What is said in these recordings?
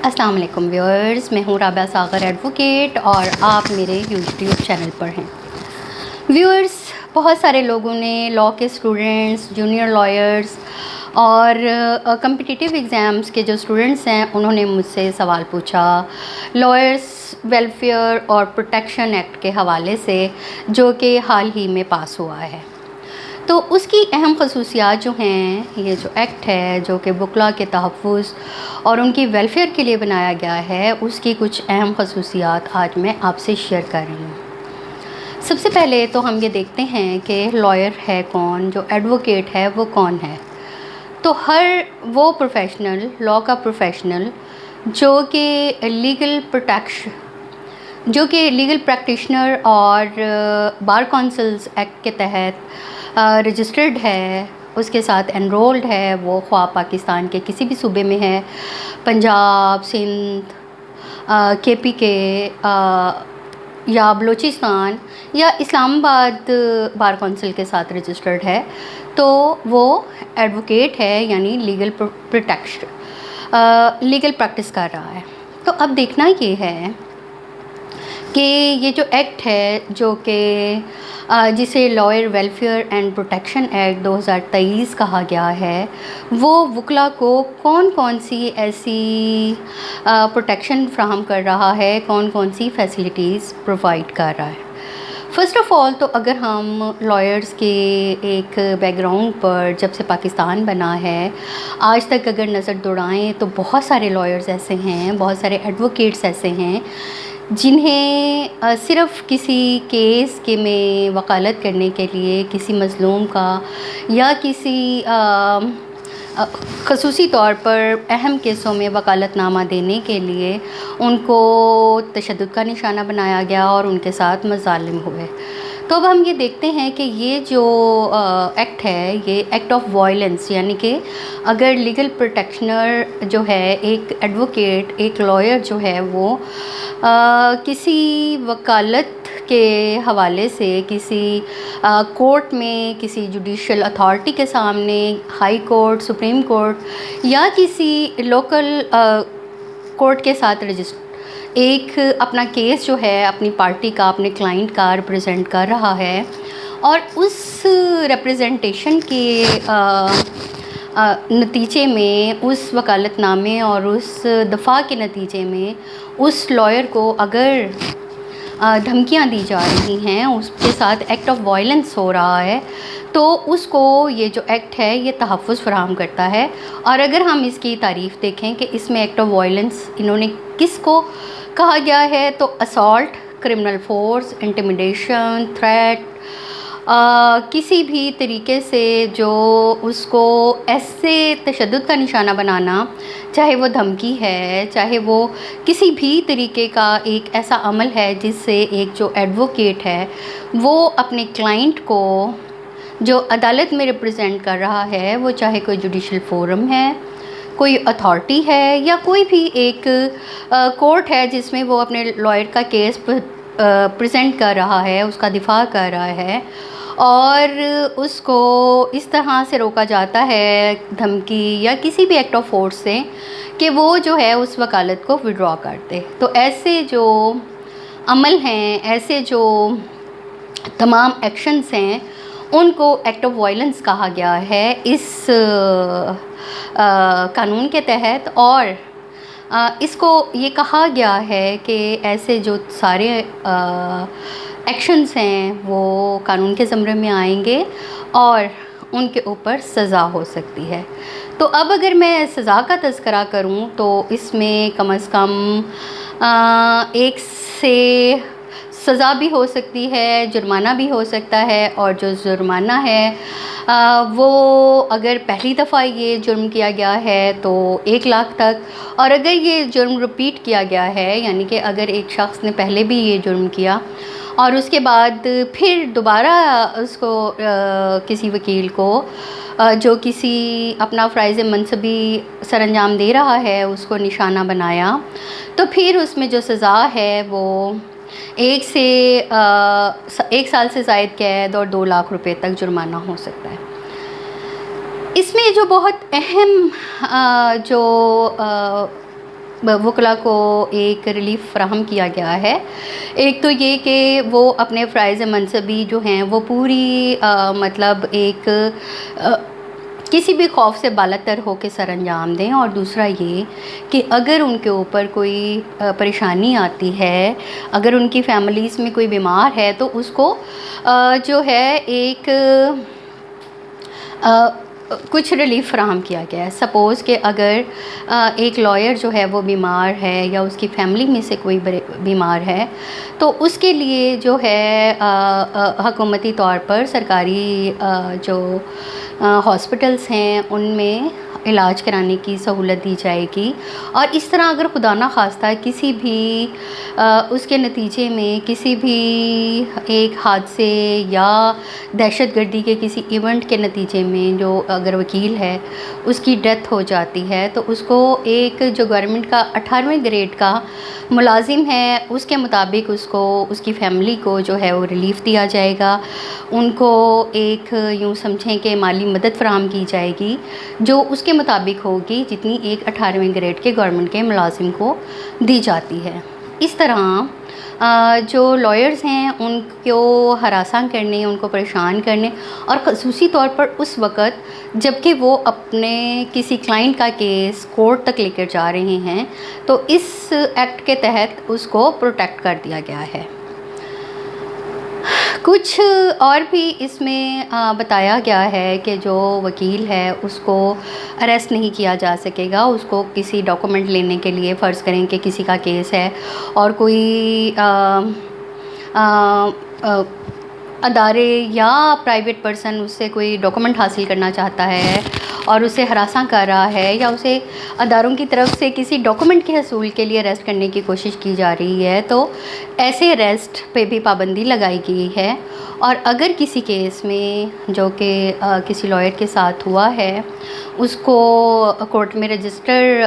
السلام علیکم ویورز، میں ہوں رابعہ ساغر ایڈوکیٹ اور آپ میرے یوٹیوب چینل پر ہیں۔ ویورز، بہت سارے لوگوں نے لاء کے اسٹوڈنٹس، جونیئر لائرز اور کمپٹیٹیو ایگزامس کے جو اسٹوڈنٹس ہیں انہوں نے مجھ سے سوال پوچھا لائرز ویلفیئر اور پروٹیکشن ایکٹ کے حوالے سے، جو کہ حال ہی میں پاس ہوا ہے۔ تو اس کی اہم خصوصیات جو ہیں، یہ جو ایکٹ ہے جو کہ وکلاء کے تحفظ اور ان کی ویلفیئر کے لیے بنایا گیا ہے، اس کی کچھ اہم خصوصیات آج میں آپ سے شیئر کر رہی ہوں۔ سب سے پہلے تو ہم یہ دیکھتے ہیں کہ لائر ہے کون، جو ایڈوکیٹ ہے وہ کون ہے۔ تو ہر وہ پروفیشنل، لاء کا پروفیشنل جو کہ لیگل پریکٹیشنر اور بار کونسلز ایکٹ کے تحت رجسٹرڈ ہے، اس کے ساتھ انرولڈ ہے، وہ خواہ پاکستان کے کسی بھی صوبے میں ہے، پنجاب، سندھ، کے پی کے یا بلوچستان یا اسلام آباد بار کونسل کے ساتھ رجسٹرڈ ہے، تو وہ ایڈوکیٹ ہے، یعنی لیگل پریکٹس کر رہا ہے۔ تو اب دیکھنا یہ ہے کہ یہ جو ایکٹ ہے جو کہ جسے lawyer welfare and protection act 2023 کہا گیا ہے، وہ وکلاء کو کون کون سی ایسی پروٹیکشن فراہم کر رہا ہے، کون کون سی فیسلٹیز پرووائڈ کر رہا ہے۔ فرسٹ آف آل تو اگر ہم لائرز کے ایک بیک گراؤنڈ پر، جب سے پاکستان بنا ہے آج تک اگر نظر دوڑائیں تو بہت سارے لائرز ایسے ہیں، بہت سارے ایڈوکیٹس ایسے ہیں جنہیں صرف کسی کیس کے میں وکالت کرنے کے لیے کسی مظلوم کا یا کسی خصوصی طور پر اہم کیسوں میں وکالت نامہ دینے کے لیے ان کو تشدد کا نشانہ بنایا گیا اور ان کے ساتھ مظالم ہوئے۔ تو اب ہم یہ دیکھتے ہیں کہ یہ جو ایکٹ ہے، یہ ایکٹ آف وائلنس، یعنی کہ اگر لیگل پروٹیکشنر جو ہے، ایک ایڈوکیٹ، ایک لائر جو ہے، وہ کسی وکالت کے حوالے سے کسی کورٹ میں، کسی جوڈیشل اتھارٹی کے سامنے، ہائی کورٹ، سپریم کورٹ یا کسی لوکل کورٹ کے ساتھ ایک اپنا کیس جو ہے اپنی پارٹی کا، اپنے کلائنٹ کا ریپرزینٹ کر رہا ہے، اور اس ریپرزنٹیشن کے نتیجے میں، اس وکالت نامے اور اس دفاع کے نتیجے میں اس لائر کو اگر دھمکیاں دی جا رہی ہیں، اس کے ساتھ ایکٹ آف وائلنس ہو رہا ہے، تو اس کو یہ جو ایکٹ ہے یہ تحفظ فراہم کرتا ہے۔ اور اگر ہم اس کی تعریف دیکھیں کہ اس میں ایکٹ آف وائلنس انہوں نے کس کو کہا گیا ہے، تو assault, criminal force, intimidation, threat, کسی بھی طریقے سے جو اس کو ایسے تشدد کا نشانہ بنانا، چاہے وہ دھمکی ہے، چاہے وہ کسی بھی طریقے کا ایک ایسا عمل ہے جس سے ایک جو ایڈوکیٹ ہے وہ اپنے کلائنٹ کو جو عدالت میں ریپرزینٹ کر رہا ہے، وہ چاہے کوئی جوڈیشل فورم ہے، کوئی اتھارٹی ہے، یا کوئی بھی ایک کورٹ ہے جس میں وہ اپنے لائر کا کیس پریزنٹ کر رہا ہے، اس کا دفاع کر رہا ہے، اور اس کو اس طرح سے روکا جاتا ہے دھمکی یا کسی بھی ایکٹ آف فورس سے کہ وہ جو ہے اس وکالت کو وڈرا کر دے۔ تو ایسے جو عمل ہیں، ایسے جو تمام ایکشنز ہیں، ان کو ایکٹ آف وائلنس کہا گیا ہے اس قانون کے تحت، اور اس کو یہ کہا گیا ہے کہ ایسے جو سارے ایکشنز ہیں وہ قانون کے زمرے میں آئیں گے اور ان کے اوپر سزا ہو سکتی ہے۔ تو اب اگر میں سزا کا تذکرہ کروں تو اس میں کم از کم ایک سے سزا بھی ہو سکتی ہے، جرمانہ بھی ہو سکتا ہے، اور جو جرمانہ ہے وہ اگر پہلی دفعہ یہ جرم کیا گیا ہے تو 1 لاکھ تک، اور اگر یہ جرم رپیٹ کیا گیا ہے، یعنی کہ اگر ایک شخص نے پہلے بھی یہ جرم کیا اور اس کے بعد پھر دوبارہ اس کو کسی وکیل کو جو کسی اپنا فرائض منصبی سر انجام دے رہا ہے اس کو نشانہ بنایا، تو پھر اس میں جو سزا ہے وہ 1 سال سے زائد قید اور 2 لاکھ روپے تک جرمانہ ہو سکتا ہے۔ اس میں جو بہت اہم جو وکلا کو ایک ریلیف فراہم کیا گیا ہے۔ ایک تو یہ کہ وہ اپنے فرائض منصبی جو ہیں وہ پوری مطلب ایک کسی بھی خوف سے بالا تر ہو کے سر انجام دیں، اور دوسرا یہ کہ اگر ان کے اوپر کوئی پریشانی آتی ہے، اگر ان کی فیملیز میں کوئی بیمار ہے تو اس کو جو ہے ایک کچھ ریلیف فراہم کیا گیا ہے۔ سپوز کہ اگر ایک لائر جو ہے وہ بیمار ہے یا اس کی فیملی میں سے کوئی بیمار ہے تو اس کے لیے جو ہے حکومتی طور پر سرکاری جو ہاسپٹلس ہیں ان میں علاج کرانے کی سہولت دی جائے گی، اور اس طرح اگر خدا نخواستہ کسی بھی اس کے نتیجے میں کسی بھی ایک حادثے یا دہشت گردی کے کسی ایونٹ کے نتیجے میں جو اگر وکیل ہے اس کی ڈیتھ ہو جاتی ہے تو اس کو ایک جو گورنمنٹ کا 18ویں گریڈ کا ملازم ہے اس کے مطابق اس کو اس کی فیملی کو جو ہے وہ ریلیف دیا جائے گا، ان کو ایک یوں سمجھیں کہ مالی مدد فراہم کی جائے گی جو اس کے مطابق ہوگی جتنی ایک 18ویں گریڈ کے گورنمنٹ کے ملازم کو دی جاتی ہے۔ اس طرح جو لائرز ہیں ان کو ہراساں کرنے، ان کو پریشان کرنے، اور خصوصی طور پر اس وقت جب کہ وہ اپنے کسی کلائنٹ کا کیس کورٹ تک لے کر جا رہے ہیں تو اس ایکٹ کے تحت اس کو پروٹیکٹ کر دیا گیا ہے۔ کچھ اور بھی اس میں بتایا گیا ہے کہ جو وکیل ہے اس کو اریسٹ نہیں کیا جا سکے گا، اس کو کسی ڈاکومنٹ لینے کے لیے، فرض کریں کہ کسی کا کیس ہے اور کوئی ادارے یا پرائیویٹ پرسن اس سے کوئی ڈاکومنٹ حاصل کرنا چاہتا ہے اور اسے ہراساں کر رہا ہے یا اسے اداروں کی طرف سے کسی ڈاکومنٹ کے حصول کے لیے اریسٹ کرنے کی کوشش کی جا رہی ہے تو ایسے اریسٹ پہ بھی پابندی لگائی گئی ہے۔ اور اگر کسی کیس میں جو کہ کسی لائر کے ساتھ ہوا ہے اس کو کورٹ میں رجسٹر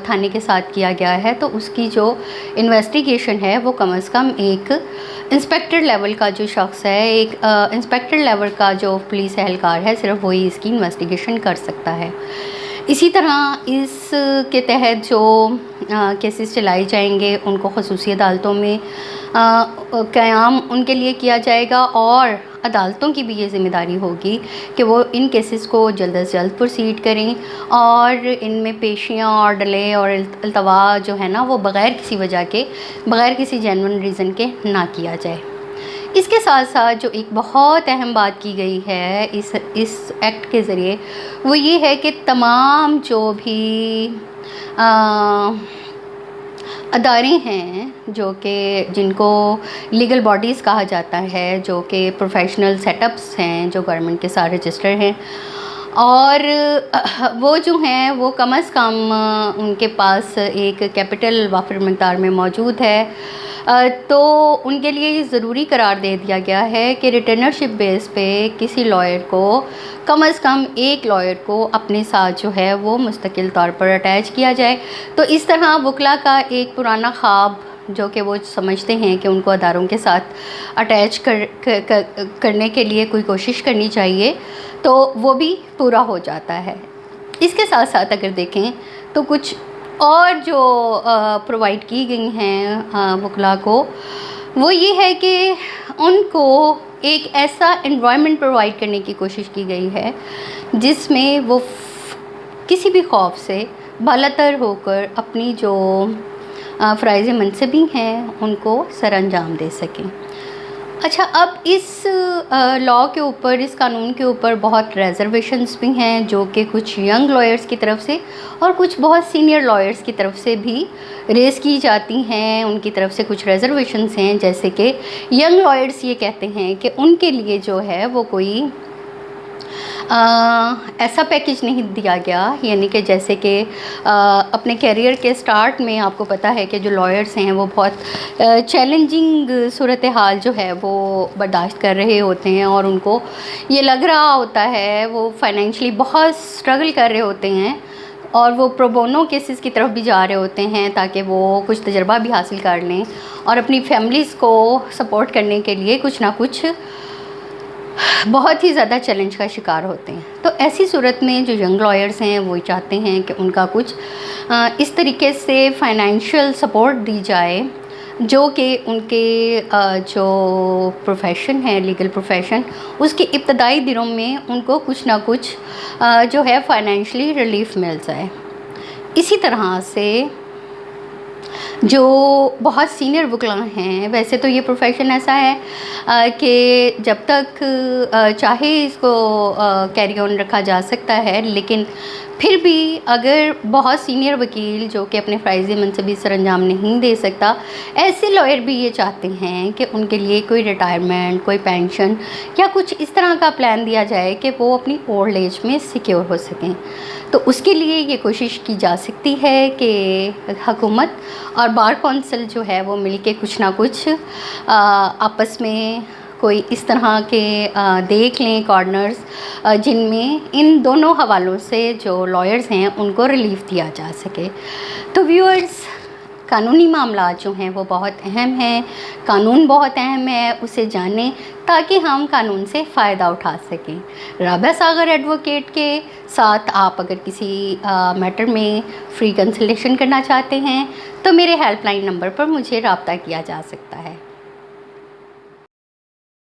تھانے کے ساتھ کیا گیا ہے تو اس کی جو انویسٹیگیشن ہے وہ کم از کم ایک انسپیکٹر لیول کا جو شخص ہے، ایک انسپیکٹر لیول کا جو پولیس اہلکار ہے، صرف وہی اس کی انویسٹیگیشن کر سکتا ہے۔ اسی طرح اس کے تحت جو کیسز چلائے جائیں گے ان کو خصوصی عدالتوں میں قیام ان کے لیے کیا جائے گا، اور عدالتوں کی بھی یہ ذمہ داری ہوگی کہ وہ ان کیسز کو جلد از جلد پروسیڈ کریں اور ان میں پیشیاں اور ڈلے اور التوا جو ہے نا وہ بغیر کسی وجہ کے، بغیر کسی جینون ریزن کے نہ کیا جائے۔ اس کے ساتھ ساتھ جو ایک بہت اہم بات کی گئی ہے اس ایکٹ کے ذریعے وہ یہ ہے کہ تمام جو بھی ادارے ہیں جو کہ جن کو لیگل باڈیز کہا جاتا ہے، جو کہ پروفیشنل سیٹ اپس ہیں جو گورنمنٹ کے ساتھ رجسٹر ہیں، اور وہ جو ہیں وہ کم از کم ان کے پاس ایک کیپٹل وافر مقدار میں موجود ہے، تو ان کے لیے یہ ضروری قرار دے دیا گیا ہے کہ ریٹرنرشپ بیس پہ کسی لائر کو کم از کم ایک لائر کو اپنے ساتھ جو ہے وہ مستقل طور پر اٹیچ کیا جائے۔ تو اس طرح وکلا کا ایک پرانا خواب جو کہ وہ سمجھتے ہیں کہ ان کو اداروں کے ساتھ اٹیچ کرنے کے لیے کوئی کوشش کرنی چاہیے تو وہ بھی پورا ہو جاتا ہے۔ اس کے ساتھ ساتھ اگر دیکھیں تو کچھ اور جو پرووائڈ کی گئی ہیں وکلا کو وہ یہ ہے کہ ان کو ایک ایسا انوائرمنٹ پرووائڈ کرنے کی کوشش کی گئی ہے جس میں وہ کسی بھی خوف سے بالاتر ہو کر اپنی جو فرائض منصبی ہیں ان کو سر انجام دے سکیں۔ اچھا، اب اس لاء کے اوپر، اس قانون کے اوپر بہت ریزرویشنز بھی ہیں جو کہ کچھ ینگ لائرز کی طرف سے اور کچھ بہت سینئر لائرز کی طرف سے بھی ریز کی جاتی ہیں۔ ان کی طرف سے کچھ ریزرویشنز ہیں، جیسے کہ ینگ لائرز یہ کہتے ہیں کہ ان کے لیے جو ہے وہ کوئی ایسا پیکیج نہیں دیا گیا، یعنی کہ جیسے کہ اپنے کیریئر کے سٹارٹ میں آپ کو پتہ ہے کہ جو لائرز ہیں وہ بہت چیلنجنگ صورتحال جو ہے وہ برداشت کر رہے ہوتے ہیں اور ان کو یہ لگ رہا ہوتا ہے، وہ فائنینشلی بہت سٹرگل کر رہے ہوتے ہیں اور وہ پرو بونو کیسز کی طرف بھی جا رہے ہوتے ہیں تاکہ وہ کچھ تجربہ بھی حاصل کر لیں اور اپنی فیملیز کو سپورٹ کرنے کے لیے کچھ نہ کچھ بہت ہی زیادہ چیلنج کا شکار ہوتے ہیں۔ تو ایسی صورت میں جو ینگ لائرز ہیں وہ چاہتے ہیں کہ ان کا کچھ اس طریقے سے فائنینشیل سپورٹ دی جائے جو کہ ان کے جو پروفیشن ہے، لیگل پروفیشن، اس کے ابتدائی دنوں میں ان کو کچھ نہ کچھ جو ہے فائنینشلی ریلیف مل جائے۔ اسی طرح سے جو بہت سینئر وکلاء ہیں، ویسے تو یہ پروفیشن ایسا ہے کہ جب تک چاہے اس کو کیری آن رکھا جا سکتا ہے، لیکن پھر بھی اگر بہت سینئر وکیل جو کہ اپنے فرائضی منصبی سر انجام نہیں دے سکتا، ایسے لائر بھی یہ چاہتے ہیں کہ ان کے لیے کوئی ریٹائرمنٹ، کوئی پینشن یا کچھ اس طرح کا پلان دیا جائے کہ وہ اپنی اولڈ ایج میں سیکیور ہو سکیں۔ تو اس کے لیے یہ کوشش کی جا سکتی ہے کہ حکومت اور بار کونسل جو ہے وہ مل کے کچھ نہ کچھ آپس میں کوئی اس طرح کے دیکھ لیں کارنرز جن میں ان دونوں حوالوں سے جو لائرز ہیں ان کو ریلیف دیا جا سکے۔ تو ویورز، قانونی معاملات جو ہیں وہ بہت اہم ہیں، قانون بہت اہم ہے، اسے جانیں تاکہ ہم قانون سے فائدہ اٹھا سکیں۔ رابعہ ساغر ایڈوکیٹ کے ساتھ آپ اگر کسی میٹر میں فری کنسلٹیشن کرنا چاہتے ہیں تو میرے ہیلپ لائن نمبر پر مجھے رابطہ کیا جا سکتا ہے۔